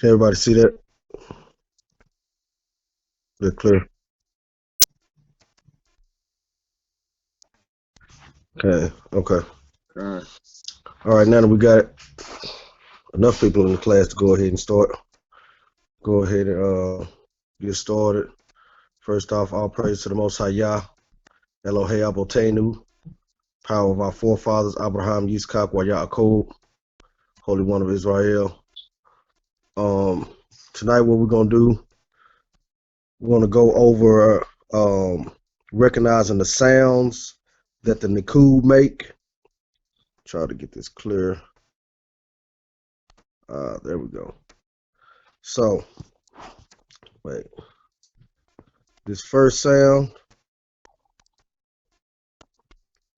Can everybody see that? They're clear. Okay. Okay. Alright. All right. Now that we got enough people in the class to go ahead and start, go ahead and get started. First off, all praise to the Most High Yah, Elohe Abotenu, power of our forefathers, Abraham, Yitzchak, Yaakov, Holy One of Israel. Tonight, what we're gonna do, we're gonna go over recognizing the sounds that the Nikud make. Try to get this clear. There we go. So, wait. This first sound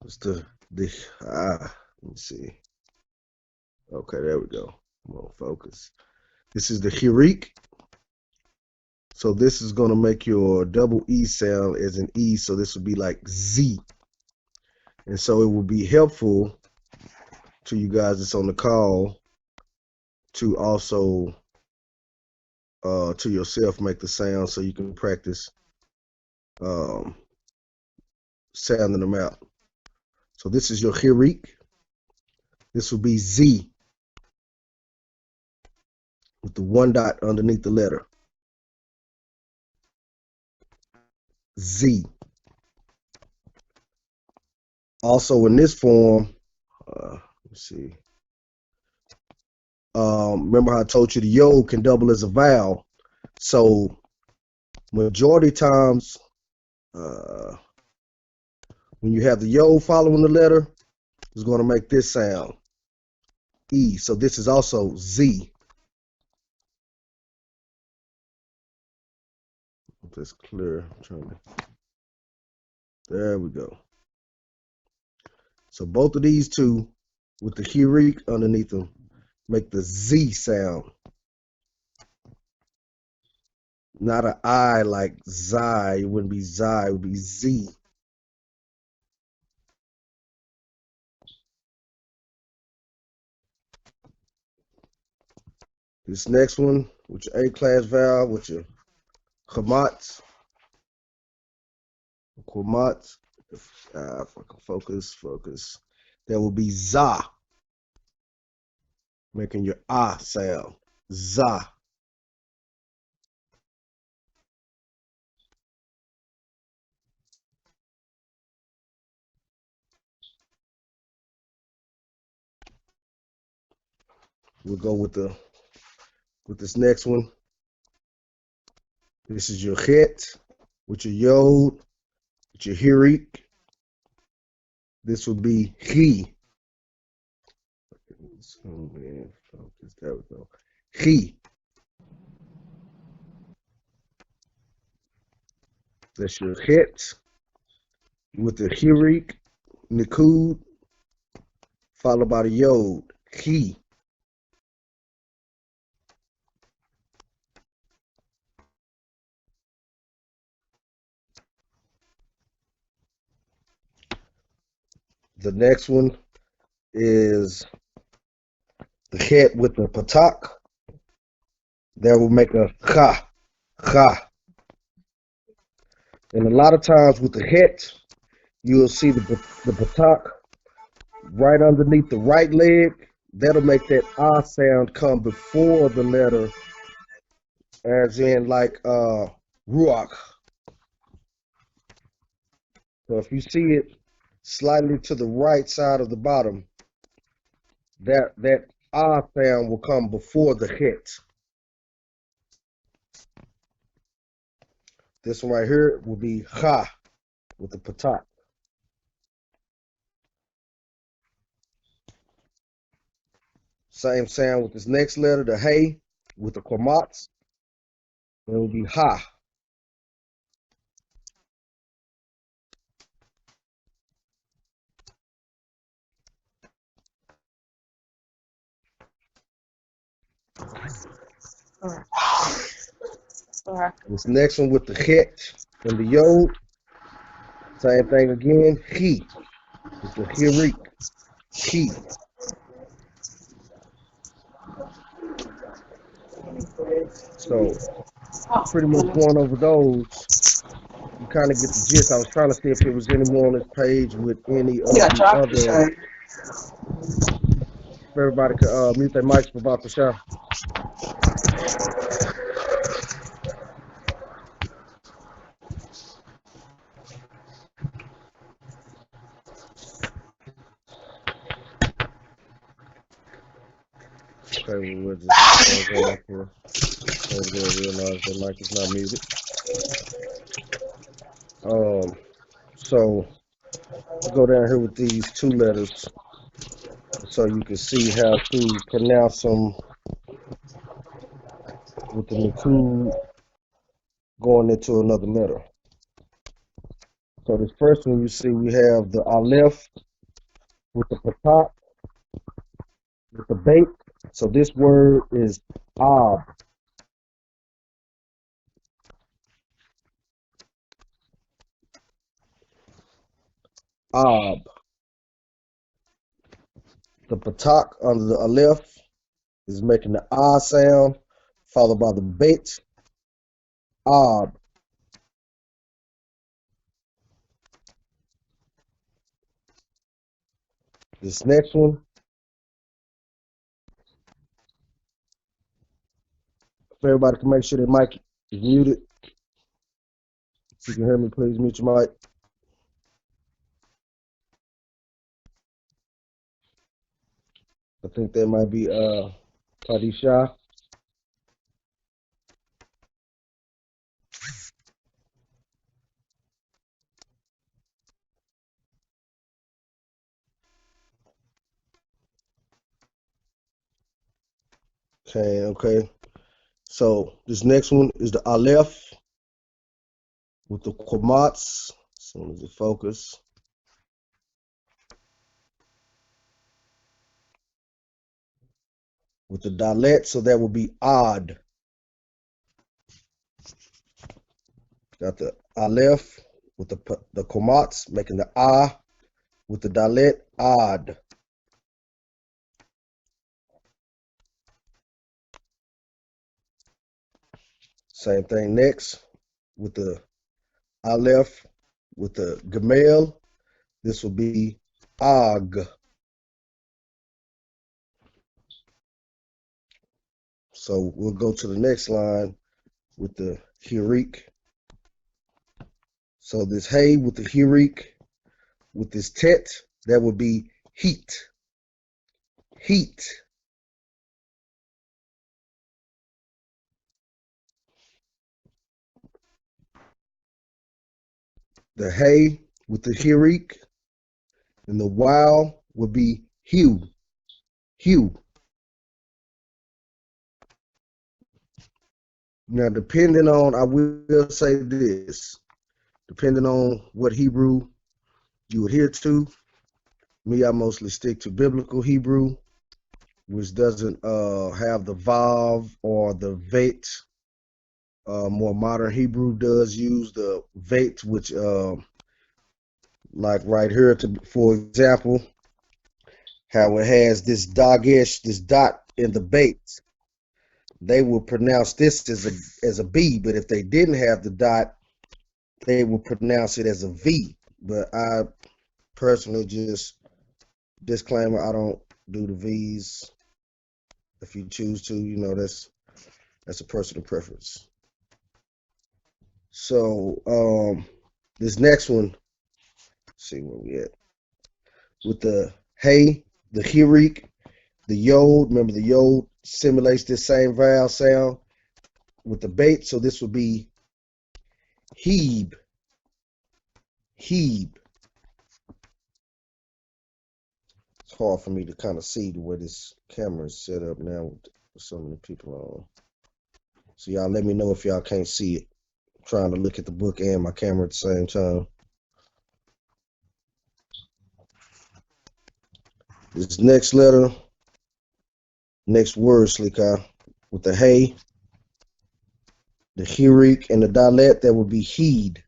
is let me see. Okay, there we go. I'm on focus. This is the Hirik. So this is gonna make your double E sound as an E. So this would be like Z. And so it will be helpful to you guys that's on the call to also to yourself make the sound so you can practice sounding them out. So this is your Hirik. This will be Z with the one dot underneath the letter. Z. Also in this form, let's see. Remember how I told you the yod can double as a vowel. So majority times, when you have the yod following the letter, it's going to make this sound, E. So this is also Z. That's clear. There we go. So both of these two with the Hirik underneath them make the Z sound. Not an I like Zai. It wouldn't be Zai. It would be Z. This next one with your A class vowel, with your Khamats. Khamats. If I can focus. That will be Za. Making your Ah sound. Za. We'll go with this next one. This is your Het with your Yod, with your Hirik. This will be He. There we go. He. That's your Het with the Hirik, Nikud, followed by the Yod. He. The next one is the Het with the Patak. That will make a Cha. Cha. And a lot of times with the Het, you'll see the Patak right underneath the right leg. That'll make that ah sound come before the letter, as in like Ruach. So if you see it slightly to the right side of the bottom, that ah sound will come before the Het. This one right here will be Ha with the Patak. Same sound with this next letter, the Hey, with the Qamats. It will be Ha. This next one with the Het and the Yod. Same thing again. He. With the Hirik. He. So pretty much going over those, you kind of get the gist. I was trying to see if there was any more on this page with any of Yeah, the drop the other. shirt. If everybody could mute their mics for about the show. Okay, we'll just close them up here. So they'll realize their mic is not muted. So go down here with these two letters so you can see how to pronounce them with the Nakud going into another letter. So this first one you see we have the Aleph with the Patak with the bait. So this word is Ab. Ab. The Patak under the Aleph is making the Ah sound, followed by the bait. Ab. This next one, if everybody can make sure their mic is muted. If you can hear me, please mute your mic. I think that might be Padisha. Okay. So this next one is the Aleph with the Qamats. As soon as it focus. With the Dalet, so that will be odd. Got the Aleph with the Qamats, making the Ah with the Dalet, odd. Same thing next with the Aleph with the Gamel. This will be Og. So we'll go to the next line with the Hirik. So this Hay with the Hirik, with this Tet, that would be heat. Heat. The Hay with the Hirik, and the Wow would be hue. Hue. Now, depending on, I will say this, depending on what Hebrew you adhere to, me, I mostly stick to biblical Hebrew, which doesn't have the Vav or the Vet. More modern Hebrew does use the Vet, which, like right here, for example, how it has this dogish, this dot in the bait. They will pronounce this as a B, but if they didn't have the dot, they will pronounce it as a V. But I personally just disclaimer, I don't do the V's. If you choose to, that's a personal preference. So this next one, let's see where we at. With the Hey, the Hirik, the Yod, remember the Yod simulates this same vowel sound with the bait, so this would be Heb. Heb. It's hard for me to kind of see the way this camera is set up now with so many people on. So y'all let me know if y'all can't see it. I'm trying to look at the book and my camera at the same time. This next letter, next word, Slikah, with the Hey, the Hirik, and the Dalet, that would be Heed.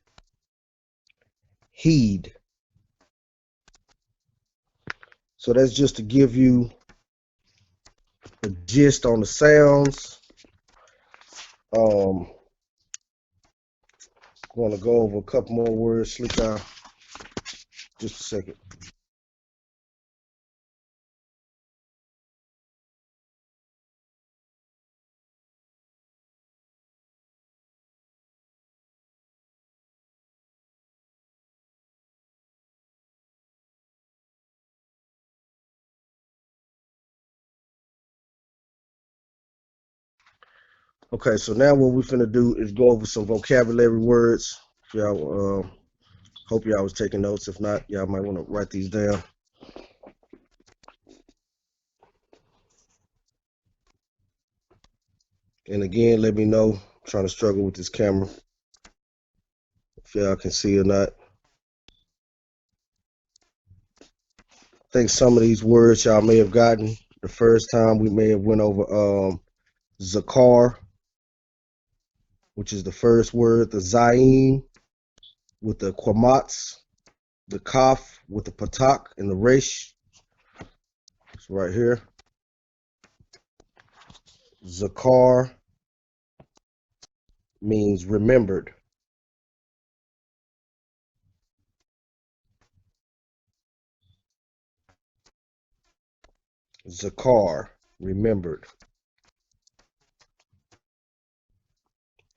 Heed. So that's just to give you the gist on the sounds. Going to go over a couple more words. Sleep down. Just a second. Okay, so now what we're finna do is go over some vocabulary words. If y'all, hope y'all was taking notes. If not, y'all might want to write these down. And again, let me know. I'm trying to struggle with this camera. If y'all can see or not. I think some of these words y'all may have gotten the first time. We may have went over Zakar, which is the first word, the Zaim with the Qamats, the Kaf with the Patak and the Resh. It's right here. Zakar means remembered. Zakar, remembered.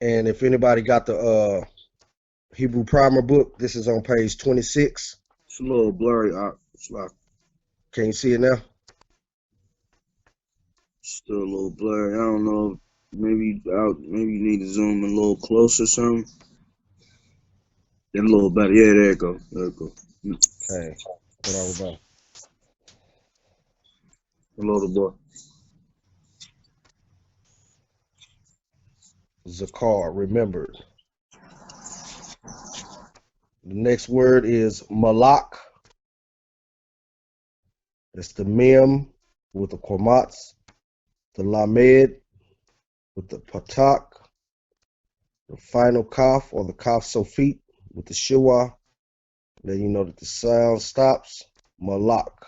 And if anybody got the Hebrew primer book, this is on page 26. It's a little blurry. Can you see it now? Still a little blurry. I don't know. Maybe you need to zoom in a little closer or something. Then a little better. Yeah, there it go. There it go. Okay. What I was on. Hello, the boy. Zakar, remembered. The next word is Malak. That's the Mem with the Qamats, the Lamed with the Patak, the final Kaf or the Kaf Sofit with the Shiwa. Then you know that the sound stops. Malak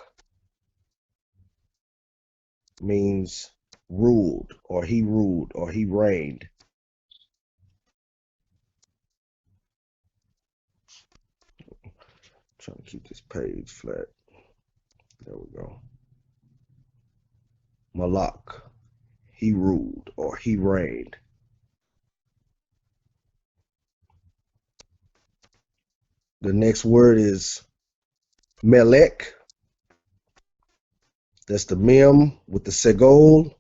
means ruled or he reigned. Trying to keep this page flat. There we go. Malak, he ruled or he reigned. The next word is Melech. That's the Mem with the Segol,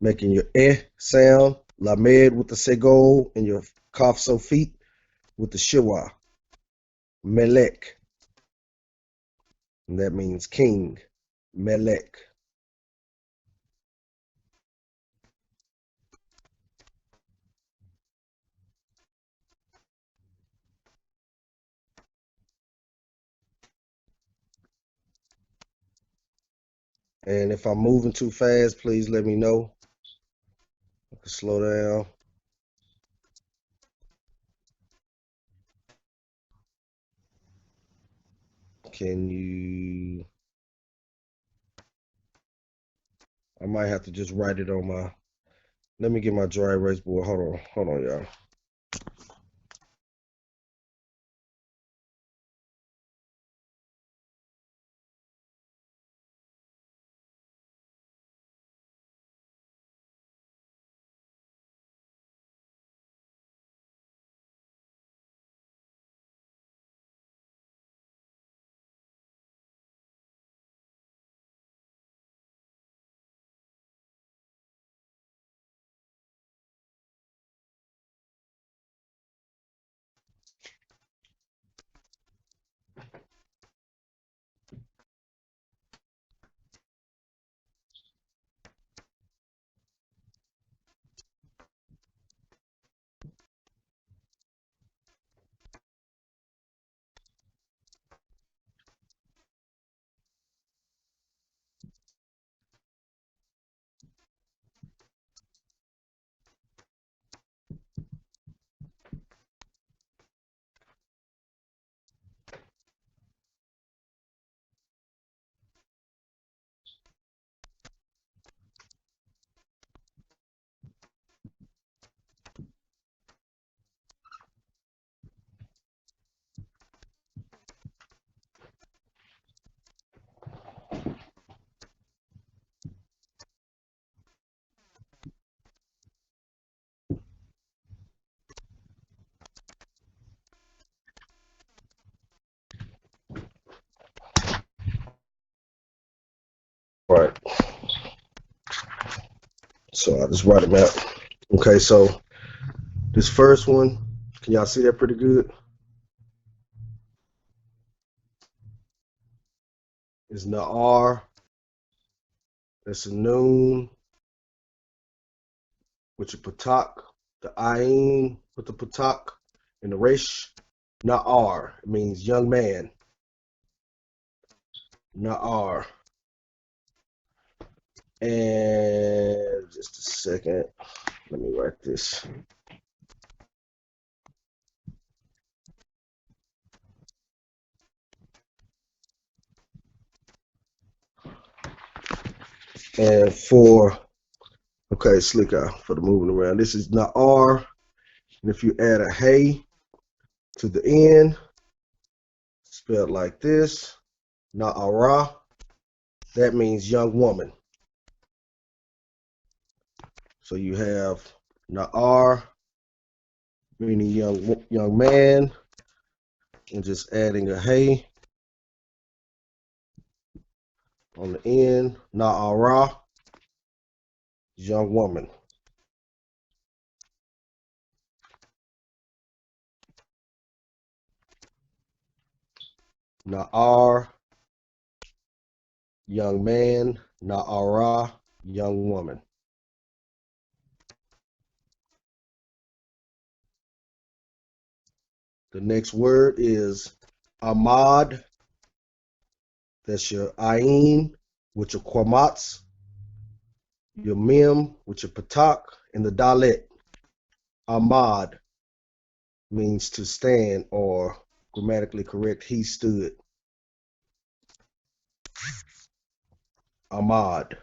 making your sound. Lamed with the Segol and your Kaf Sofit with the Shiwa. Melech. And that means king. Melech. And if I'm moving too fast, please let me know. I can slow down. Can you? I might have to just write it on my. Let me get my dry erase board. Hold on, y'all. So I just write them out. Okay, so this first one, can y'all see that pretty good? Is Na'ar. That's a noon with your patak, the ayin with the patak, and the resh. Na'ar, it means young man. Na'ar. And just a second, let me write this. And for, okay, slick out for the moving around. This is Na'ar. And if you add a hey to the end, spelled like this, Na'ara, that means young woman. So you have Na'ar, meaning young man, and just adding a hey on the end. Na'ara, young woman. Na'ar, young man. Na'ara, young woman. The next word is Ahmad. That's your Ayin with your Qamats, your Mim with your Patak, and the Dalet. Ahmad means to stand, or grammatically correct, he stood. Ahmad.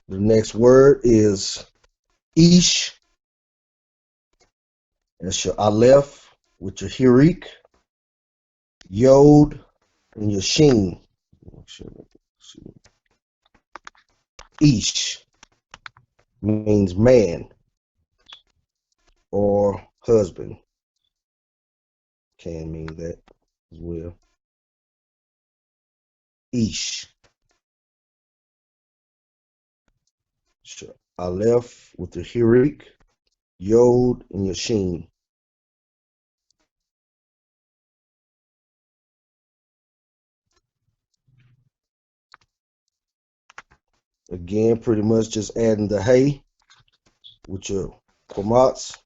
The next word is Ish. That's your Aleph with your Hirik, Yod, and your Sheen. Ish means man or husband. Can mean that as well. Ish. Sure. Aleph with the Hirik, Yod, and your Sheen. Again, pretty much just adding the Hey with your Qamats.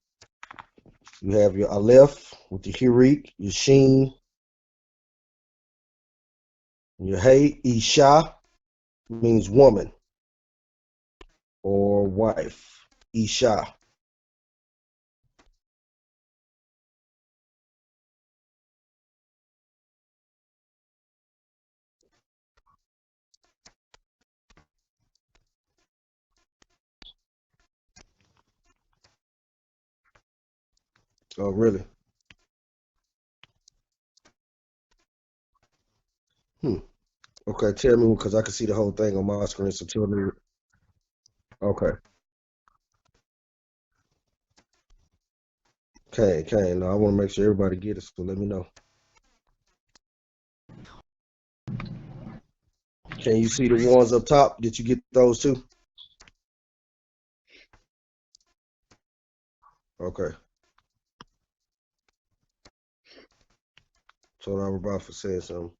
You have your Aleph with your Hirik, your Sheen, and your Hey. Isha means woman or wife. Isha. Oh, really? Hmm. Okay, tell me because I can see the whole thing on my screen. So tell me. Okay. Okay, okay. Now I want to make sure everybody get it. So let me know. Can you see the ones up top? Did you get those too? Okay. So I'm about to say something.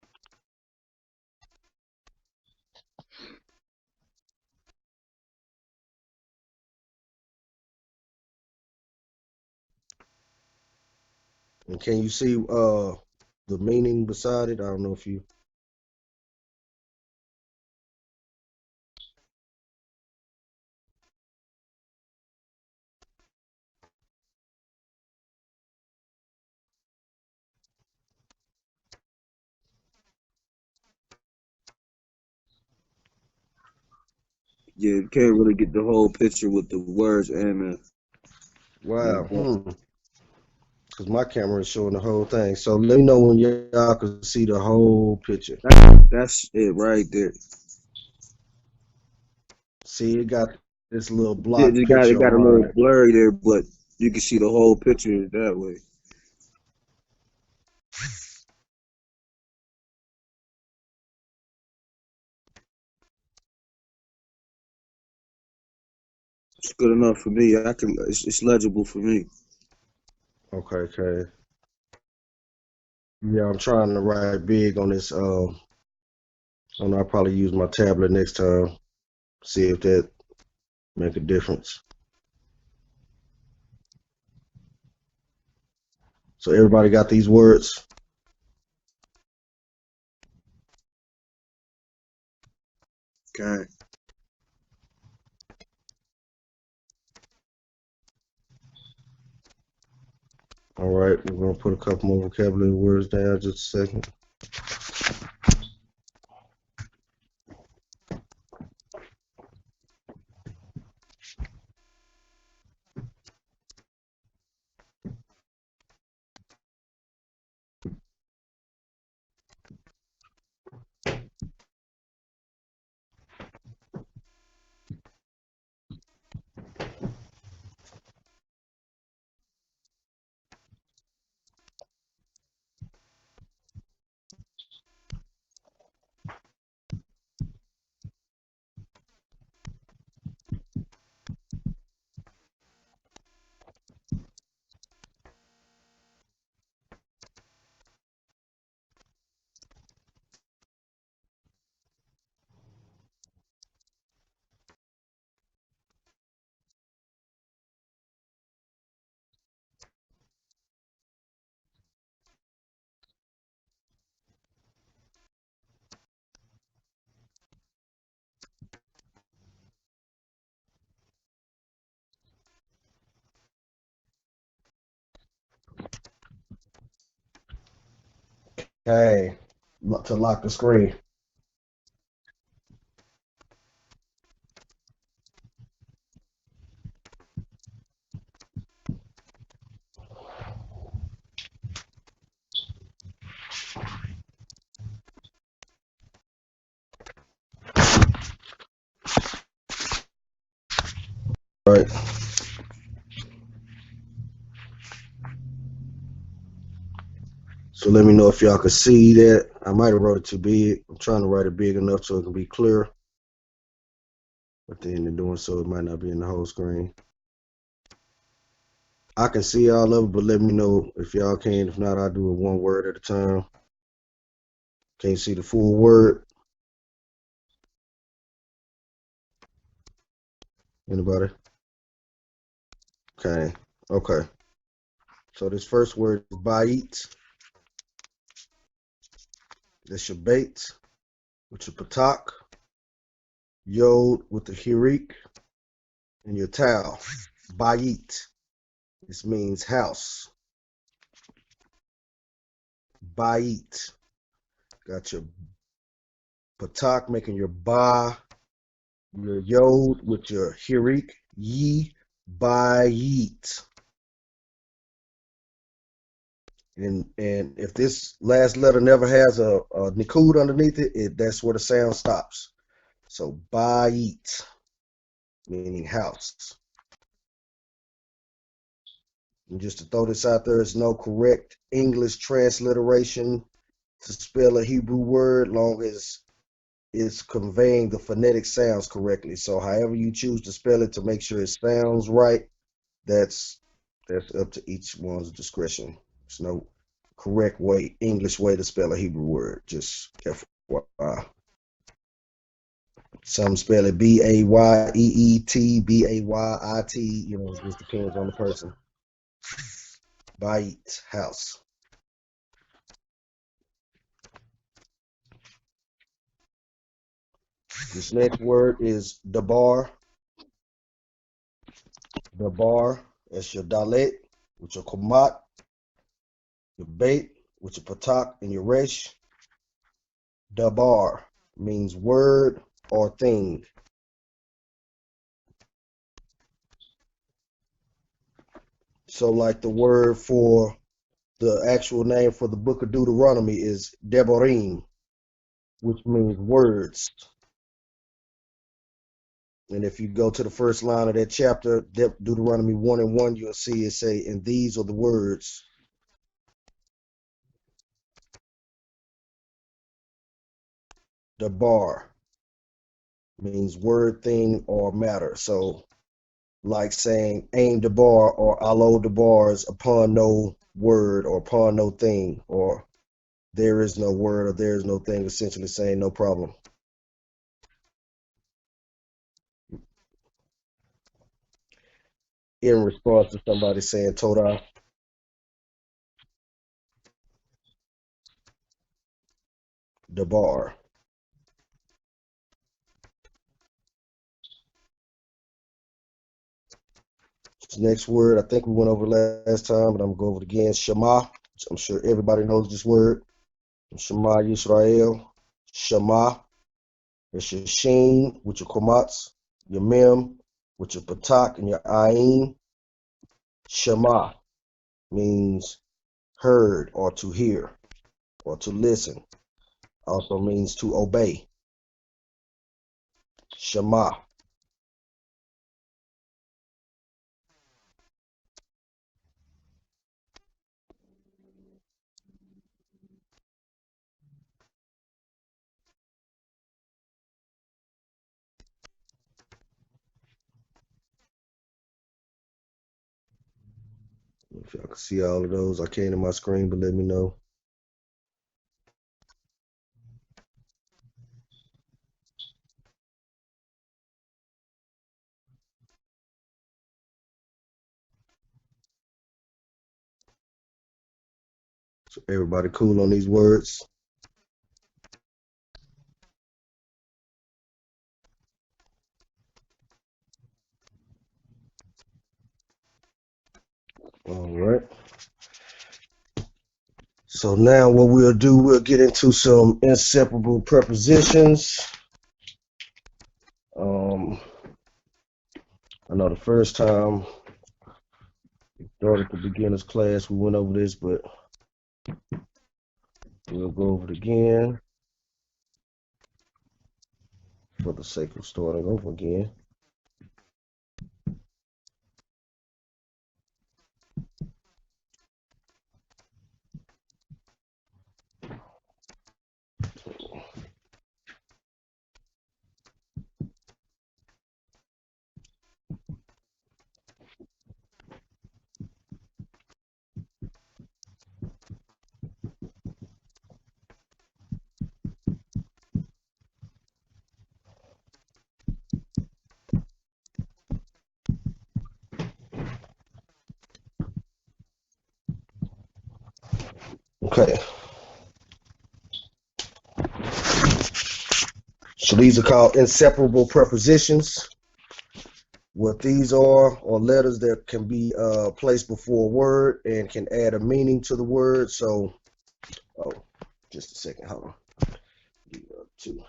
And can you see the meaning beside it? I don't know if you. Yeah, you can't really get the whole picture with the words and Wow. like that. Because my camera is showing the whole thing. So let me know when y'all can see the whole picture. That's it right there. See, it got this little It block just got picture a little around it. blurry there, but you can see the whole picture that way. It's good enough for me. I can. It's legible for me. Okay, okay. Yeah, I'm trying to write big on this. And I'll probably use my tablet next time. See if that make a difference. So everybody got these words. Okay. All right, we're gonna put a couple more vocabulary words down. Just a second. Okay, to lock the screen. All right. So let me know if y'all can see that. I might have wrote it too big. I'm trying to write it big enough so it can be clear. But then in doing so, it might not be in the whole screen. I can see all of it, but let me know if y'all can. If not, I'll do it one word at a time. Can't see the full word. Anybody? Okay. Okay. So this first word is bait. That's your bait with your patak, yod with the hirik, and your towel. Bait. This means house. Bait. Got your patak making your ba, your yod with your hirik, ye, bait. And if this last letter never has a nikud underneath it, that's where the sound stops. So bait, meaning house. And just to throw this out there, there's no correct English transliteration to spell a Hebrew word, long as it's conveying the phonetic sounds correctly. So however you choose to spell it to make sure it sounds right, that's up to each one's discretion. There's no correct way, English way to spell a Hebrew word. Just FYI. Some spell it Bayeet, Bayit. You know, it just depends on the person. Bait, house. This next word is dabar. Dabar. That's your dalet with your komat, your bait with your patak and your resh. Dabar means word or thing. So like the word for the actual name for the book of Deuteronomy is Devarim, which means words. And if you go to the first line of that chapter, Deuteronomy 1:1, you'll see it say, and these are the words. Dabar means word, thing, or matter. So like saying aim dabar or alo dabars upon no word or upon no thing, or there is no word or there is no thing, essentially saying no problem. In response to somebody saying Torah. Dabar. This next word, I think we went over last time, but I'm going to go over it again. Shema. I'm sure everybody knows this word. Shema Yisrael. Shema. It's your Sheen with your Komats, your Mem with your Patak and your Ayin. Shema means heard or to hear or to listen. Also means to obey. Shema. If y'all can see all of those, I can't in my screen, but let me know. So everybody cool on these words? All right. So now what we'll do, we'll get into some inseparable prepositions. I know the first time we started the beginner's class, we went over this, but we'll go over it again for the sake of starting over again. Okay. So these are called inseparable prepositions. What these are letters that can be placed before a word and can add a meaning to the word. So, just a second, hold on. Two.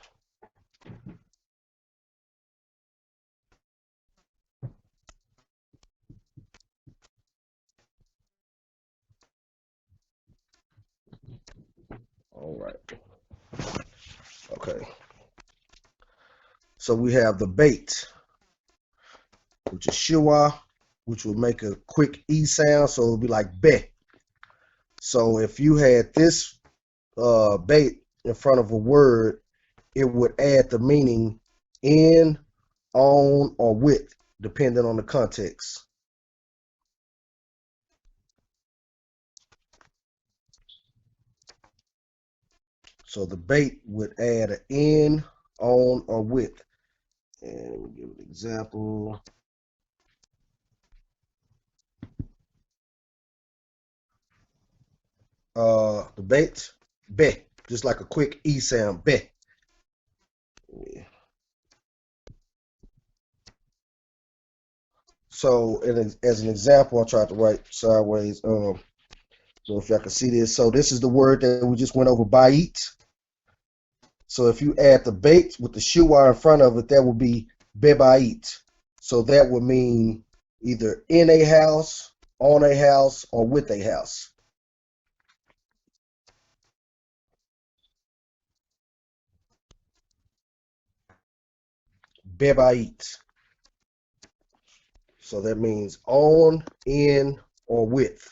All right. Okay. So we have the bait, which is shua, which will make a quick E sound, so it'll be like be. So if you had this bait in front of a word, it would add the meaning in, on, or with, depending on the context. So the bait would add an in, on, or with. And let me give an example. The bait, be, just like a quick E sound, be. Yeah. So, as an example, I tried to write sideways. So if y'all can see this, so this is the word that we just went over, bait. So if you add the bait with the shua in front of it, that would be bebait. So that would mean either in a house on a house, or with a house. Bebait. So that means on, in, or with.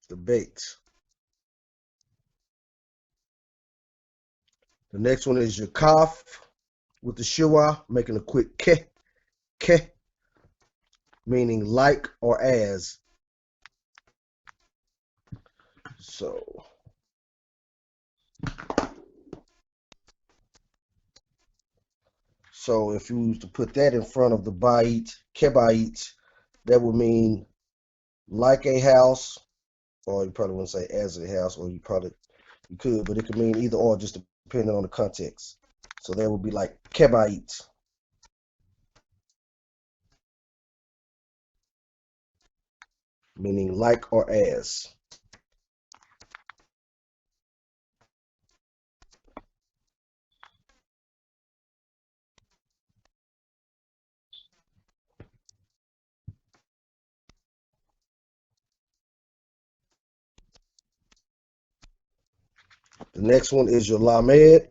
The bait. The next one is your kaf with the shua, making a quick ke, meaning like or as. So if you was to put that in front of the bait, kebait, that would mean like a house, or you probably wouldn't say as a house, or you could, but it could mean either or, just depending on the context. So that would be like kebait. Meaning like or as. The next one is your lamed,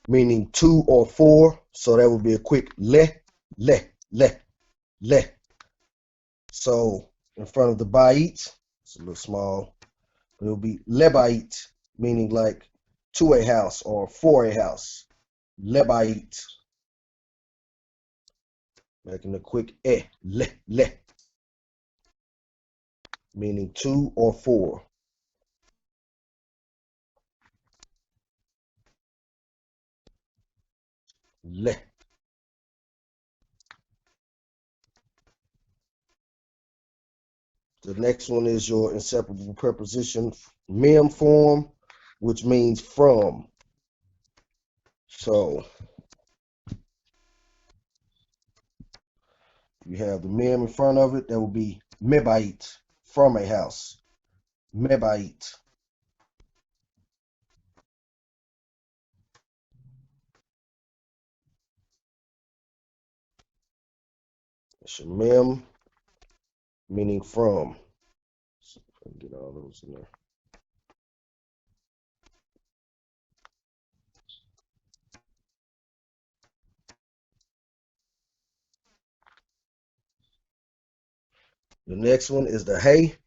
meaning two or four. So that would be a quick le. So in front of the bait, it's a little small. It will be lebait, meaning like to a house or for a house. Lebait. Making a quick le, meaning two or four. Le. The next one is your inseparable preposition mem form, which means from. So you have the mem in front of it, that will be mebait, from a house. Mebait. It's your mem, meaning from. So if I can get all those in there. The next one is the hey.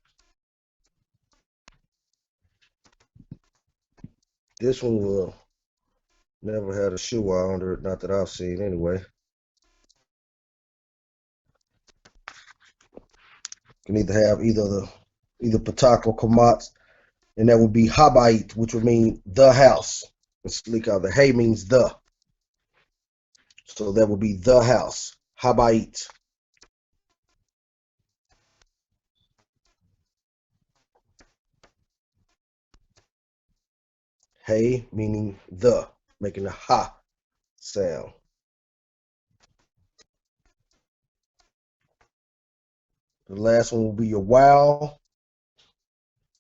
This one will never had a shoe under it, not that I've seen anyway. You can either have either patak or kamat, and that would be habait, which would mean the house. The hey means the. So that would be the house. Habait. Hey meaning the, making a ha sound. The last one will be your wow,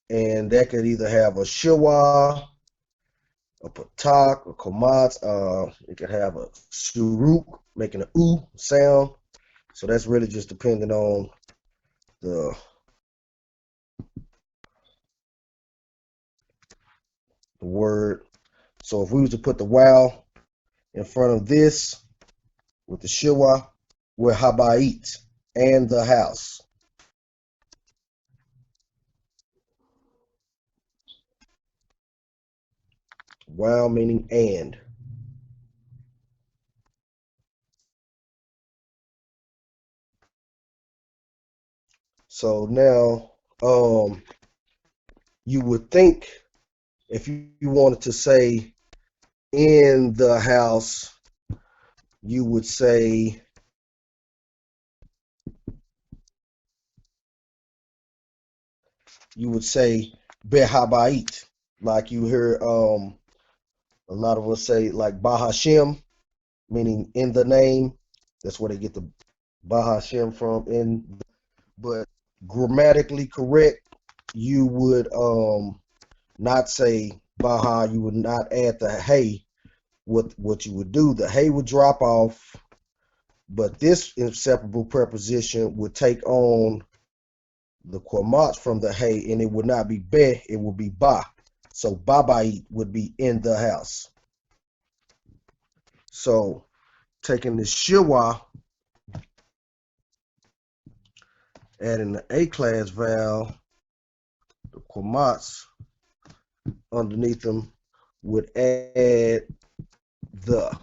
and that could either have a shiwa, a patak, a komat. It could have a shuruk, making a oo sound. So that's really just depending on the word. So if we was to put the wow in front of this with the shiwa, we're habait, and the house. Wow meaning and. So now, you would think if you wanted to say in the house, you would say behabait, like you hear a lot of us say like bahashem, meaning in the name. That's where they get the bahashem from. But grammatically correct, you would not say baha. You would not add the hey. What you would do, the hey would drop off, But this inseparable preposition would take on the quamat from the hay, and it would not be be, it would be ba. So babait would be in the house. So taking the shiwa, adding the A class vowel, the quamats underneath them would add the.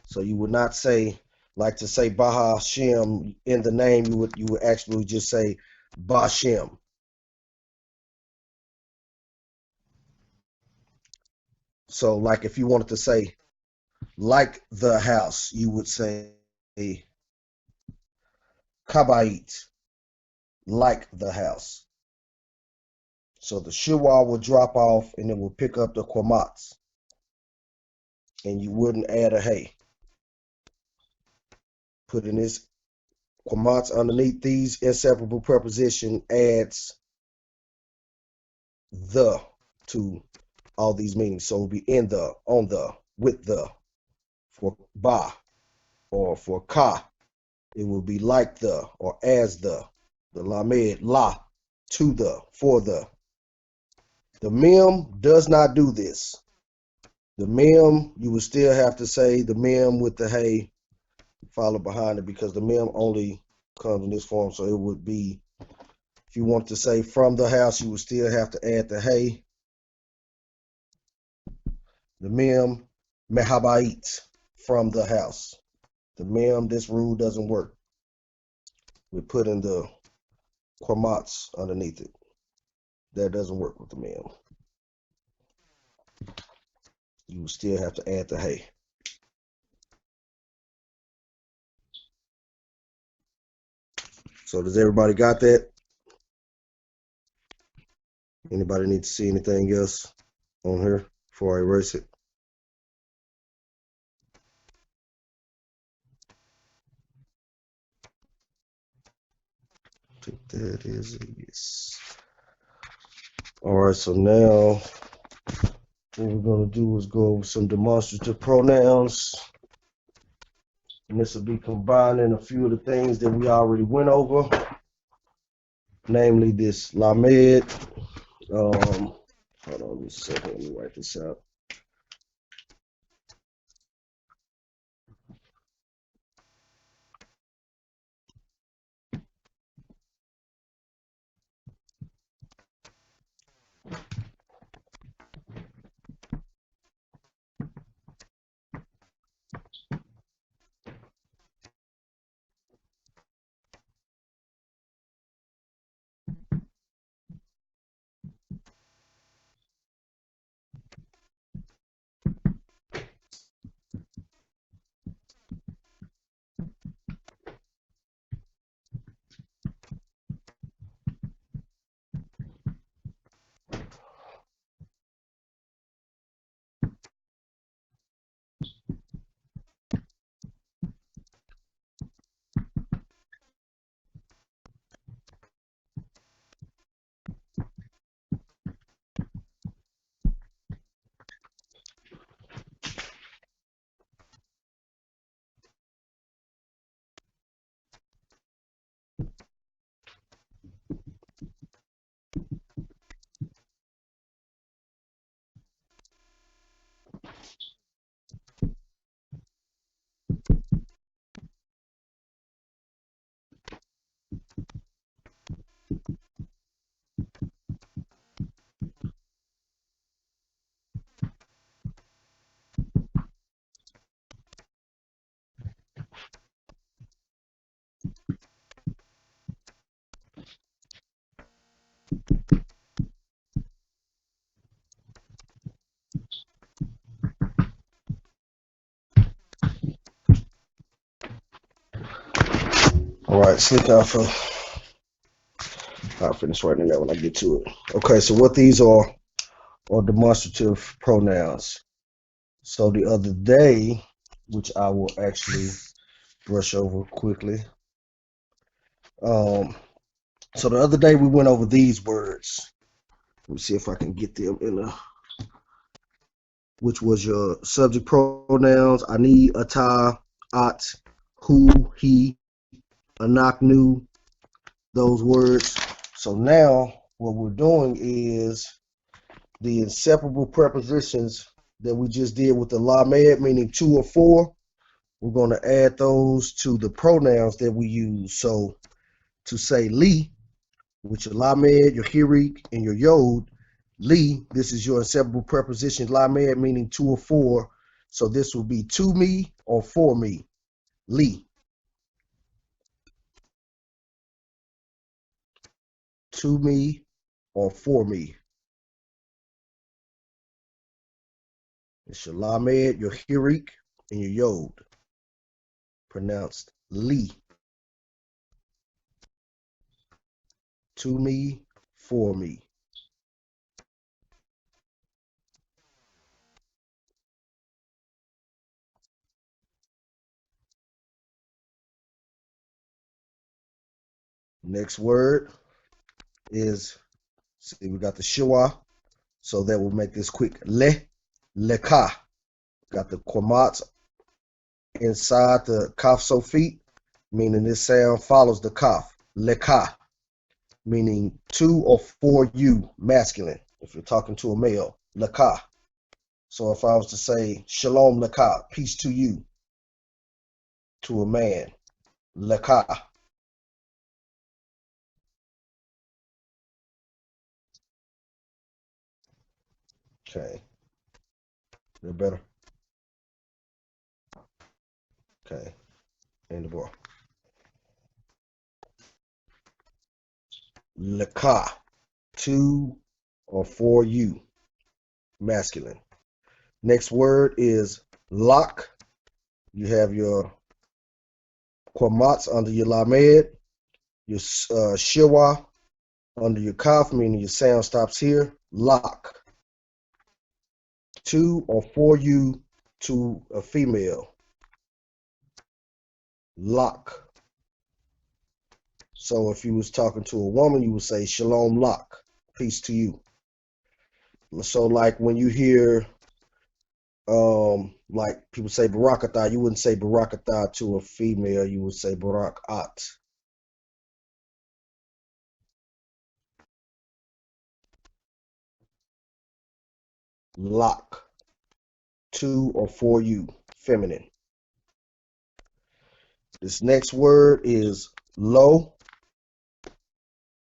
So you would not say, like to say Baha Shem in the name, you would actually just say Bashem. So like if you wanted to say like the house, you would say Kabait, like the house. So the shiwa will drop off and it will pick up the quamats. And you wouldn't add a hay. Putting this quamats underneath these inseparable preposition adds the to all these meanings. So it'll be in the, on the, with the. For ba or for ka, it will be like the or as the lamed, la, to the, for the. The mem does not do this. The mem, you would still have to say the mem with the hay followed behind it, because the mem only comes in this form. So it would be, if you want to say from the house, you would still have to add the hay. The mem, mehabait, from the house. The mem, this rule doesn't work. We put in the quamats underneath it. That doesn't work with the mem. You will still have to add the hay. So does everybody got that? Anybody need to see anything else on here before I erase it? I think that is a yes. All right, so now what we're going to do is go over some demonstrative pronouns. And this will be combining a few of the things that we already went over, namely this lamed. Hold on a second, let me write this out. All right, slick alpha. I'll finish writing that when I get to it. Okay, so what these are demonstrative pronouns. So the other day, which I will actually brush over quickly. So the other day we went over these words. Let me see if I can get them in a, which was your subject pronouns, ani, ata, at, who, he, anaknu, those words. So now what we're doing is the inseparable prepositions that we just did with the lamed, meaning two or four. We're going to add those to the pronouns that we use. So to say li, with your lamed, your hirik, and your yod, li, this is your inseparable preposition, lamed, meaning two or four. So this will be to me or for me, li. To me or for me. It's your lamed, your hirik, and your yod. Pronounced li. To me, for me. Next word is, see, we got the shiwa, so that will make this quick. Leka. Got the quamats inside the kaf sofit, meaning this sound follows the kaf. Leka, meaning to or for you, masculine. If you're talking to a male, leka. So if I was to say shalom leka, peace to you, to a man, leka. Okay, they're better. Okay, and the ball. Leka, to or for you, masculine. Next word is lock. You have your quamats under your lamed, your shiwa under your kaf, meaning your sound stops here. Lock. To or for you, to a female. Lock. So if you was talking to a woman, you would say shalom lock, peace to you. So like when you hear like people say barakatah, you wouldn't say barakatah to a female, you would say barakat. Lock. To or for you, feminine. This next word is lo,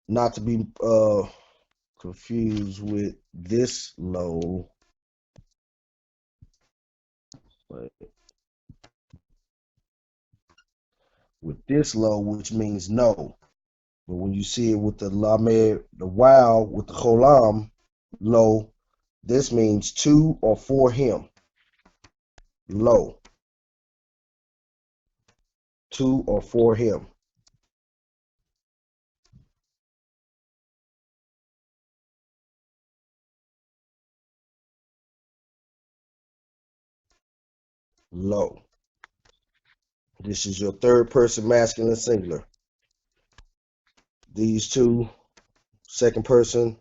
not to be confused with this lo. With this lo, which means no. But when you see it with the lamed, the wow, with the cholam, lo, this means to or for him. Lo. To or for him. Lo. This is your third person masculine singular. These two, second person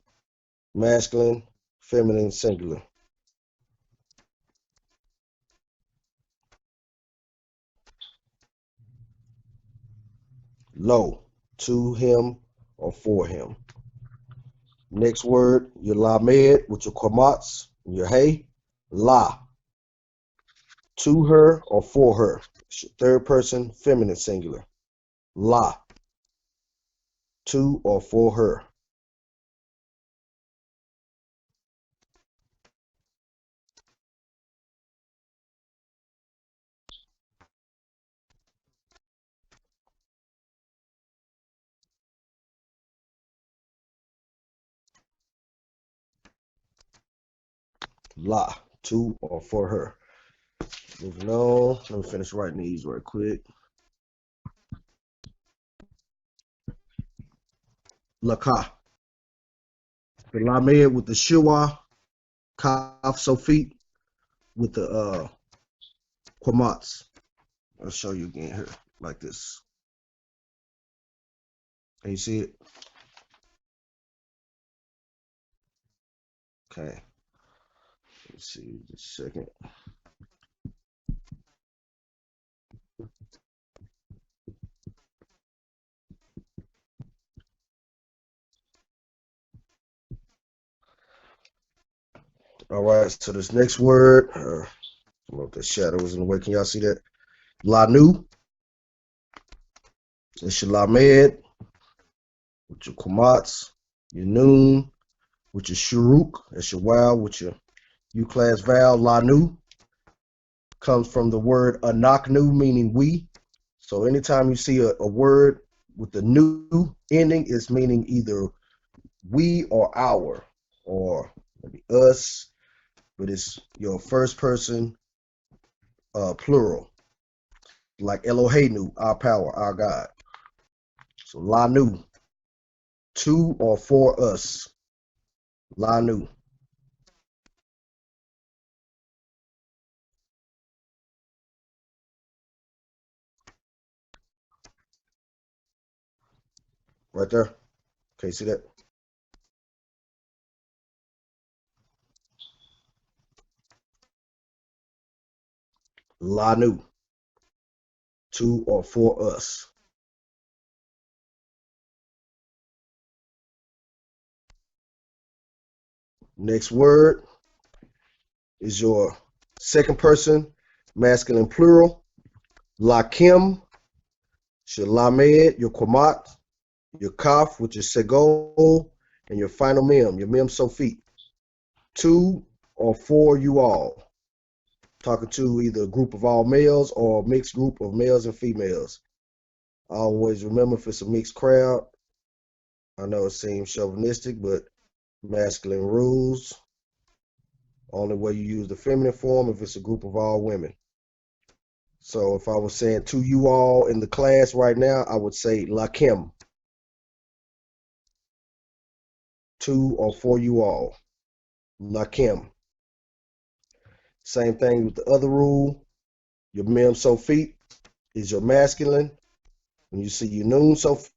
masculine, feminine singular. Lo, to him or for him. Next word, your lamed with your quamats, your hey, la, to her or for her. Third person, feminine singular. La, to or for her. La, to or for her. Moving on, let me finish writing these right quick. Laka. The lamed with the shiwa, kaf sofit with the quamats. I'll show you again here, like this. Can you see it? Okay. Let's see, just a second. All right, so this next word, I don't know if the shadow was in the way. Can y'all see that? Lanu. It's your Lamed, with your Komats, your Noon, with your Shuruk. That's your Wow, with your U-class vowel. Lanu comes from the word Anaknu, meaning we. So anytime you see a word with the new ending, it's meaning either we or our, or maybe us, but it's your first person plural, like Eloheinu, our power, our God. So Lanu, to or for us. Lanu. Right there. Okay, see that? Lanu, to or for us. Next word is your second person, masculine plural. Lakim, your Lamed, your Kwamat, your Kaf, which is Segol, and your final Mem, your Mem Sofit. To or for you all. Talking to either a group of all males or a mixed group of males and females. I always remember if it's a mixed crowd, I know it seems chauvinistic, but masculine rules. Only way you use the feminine form if it's a group of all women. So if I was saying to you all in the class right now, I would say Lakim. To or for you all. Lakim. Same thing with the other rule. Your Mem Sofit is your masculine. When you see your Noon Sofit,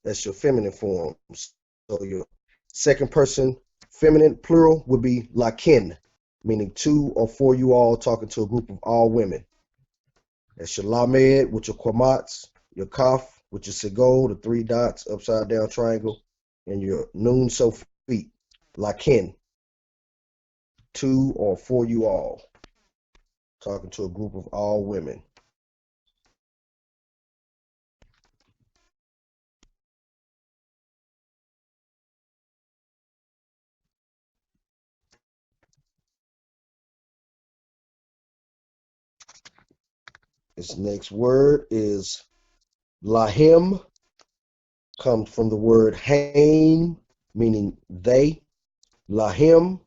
that's your feminine form. So your second person feminine plural would be Lakin, meaning to or for you all, talking to a group of all women. That's your Lamed with your Kwamats, your Kaf with your Segol, the three dots, upside down triangle, and your Noon Sofit, Lakin, to or for you all, talking to a group of all women. This next word is Lahim, comes from the word haim, meaning they. Lahim,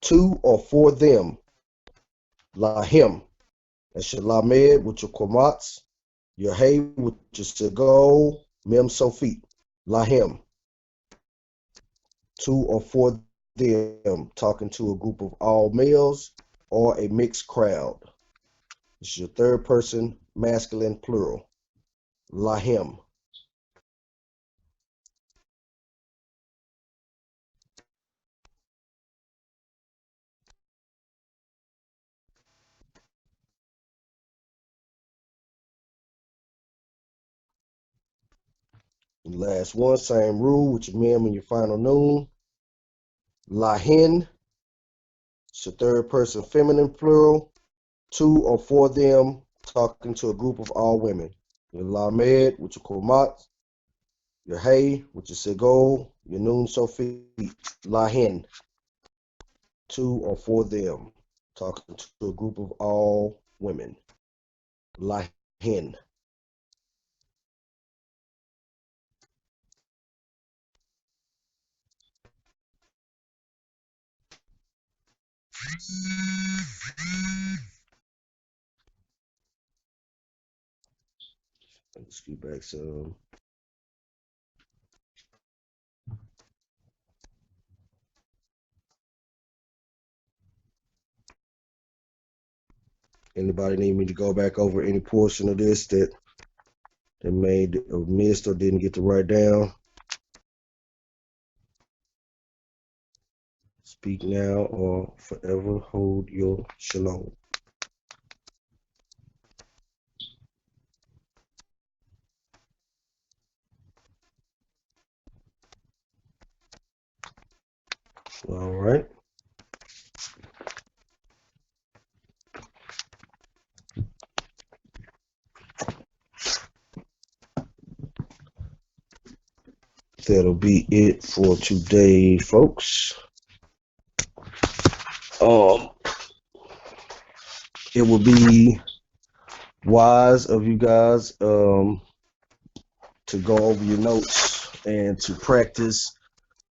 to or for them. Lahim. That's your Lamed with your Komats, your Hay with your Segol, Mem Sofit. Lahim. To or for them. Talking to a group of all males or a mixed crowd. This is your third person, masculine plural. Lahim. And last one, same rule with your mem and your final noon. Lahin. It's your third person feminine plural. To or for them, talking to a group of all women. Your Lamed with your Komat, your Hay with your Segol, your Noon Sophie, Lahin. To or for them, talking to a group of all women. Lahin. Let's get back some. Anybody need me to go back over any portion of this that made or missed or didn't get to write down? Speak now or forever hold your shalom. All right. that'll be it for today, folks. It would be wise of you guys to go over your notes and to practice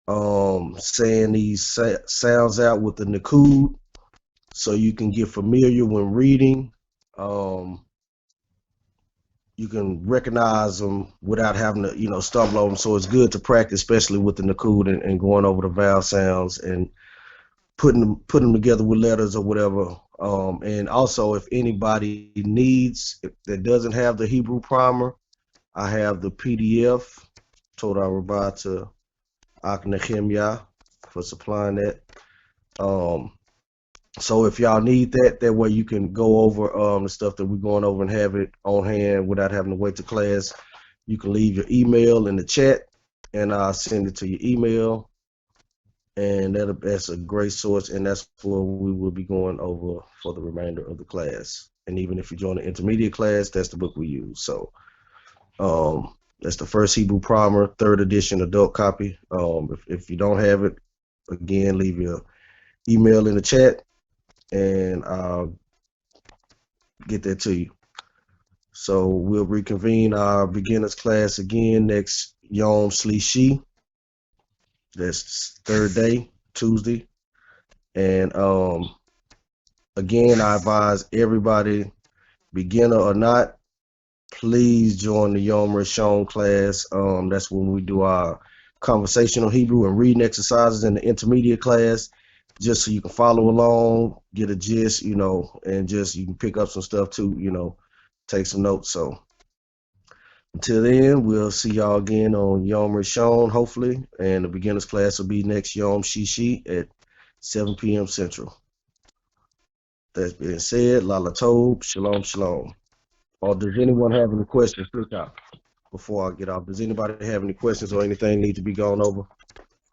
saying these sounds out with the Nakud, so you can get familiar when reading. You can recognize them without having to, stumble over them. So it's good to practice, especially with the Nakud and going over the vowel sounds and putting them together with letters or whatever. And also, if anybody needs that doesn't have the Hebrew primer, I have the PDF. Told I Rabbi to Aknechemya for supplying that. So if y'all need that way you can go over the stuff that we're going over and have it on hand without having to wait to class. You can leave your email in the chat, and I'll send it to your email. And that's a great source, and that's what we will be going over for the remainder of the class. And even if you join the intermediate class, that's the book we use. So that's the First Hebrew Primer, 3rd edition adult copy. If you don't have it, again, leave your email in the chat, and I'll get that to you. So we'll reconvene our beginners class again next Yom Shlishi. That's 3rd day, Tuesday. And again, I advise everybody, beginner or not, please join the Yom Rishon class. That's when we do our conversational Hebrew and reading exercises in the intermediate class, just so you can follow along, get a gist, and just you can pick up some stuff too, take some notes. So until then, we'll see y'all again on Yom Rishon, hopefully, and the beginners class will be next Yom Shishi at 7 p.m. Central. That being said, Lala Tov, Shalom, Shalom. Or does anyone have any questions before I get off? Does anybody have any questions or anything need to be gone over?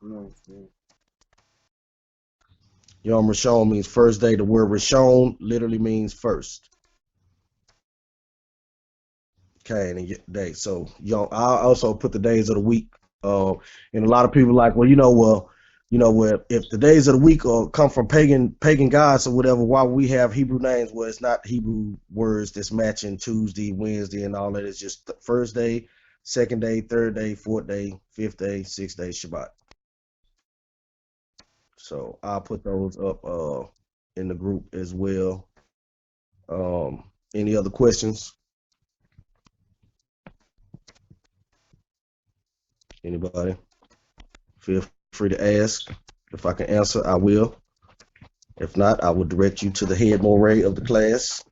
No. Yom Rishon means first day. The word Rishon literally means first. Okay, and day. So I also put the days of the week. And a lot of people are like, if the days of the week come from pagan gods or whatever, why we have Hebrew names? Well, it's not Hebrew words that's matching Tuesday, Wednesday, and all that. It's just the first day, second day, third day, fourth day, fifth day, sixth day, Shabbat. So I'll put those up in the group as well. Any other questions? Anybody? Feel free to ask. If I can answer, I will. If not, I will direct you to the head moray of the class,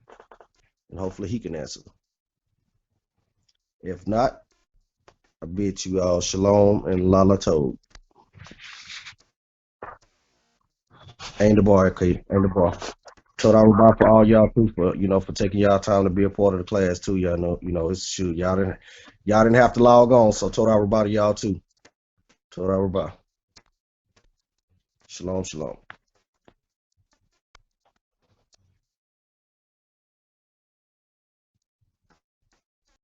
and hopefully he can answer. If not, I bid you all shalom and lala tov. Ain't the bar, okay? Ain't the bar. Toda Rabah for all y'all too, for taking y'all time to be a part of the class too. Y'all know it's shoot. Y'all didn't have to log on, so Toda Rabah to y'all too. Toda Rabah. Shalom, shalom.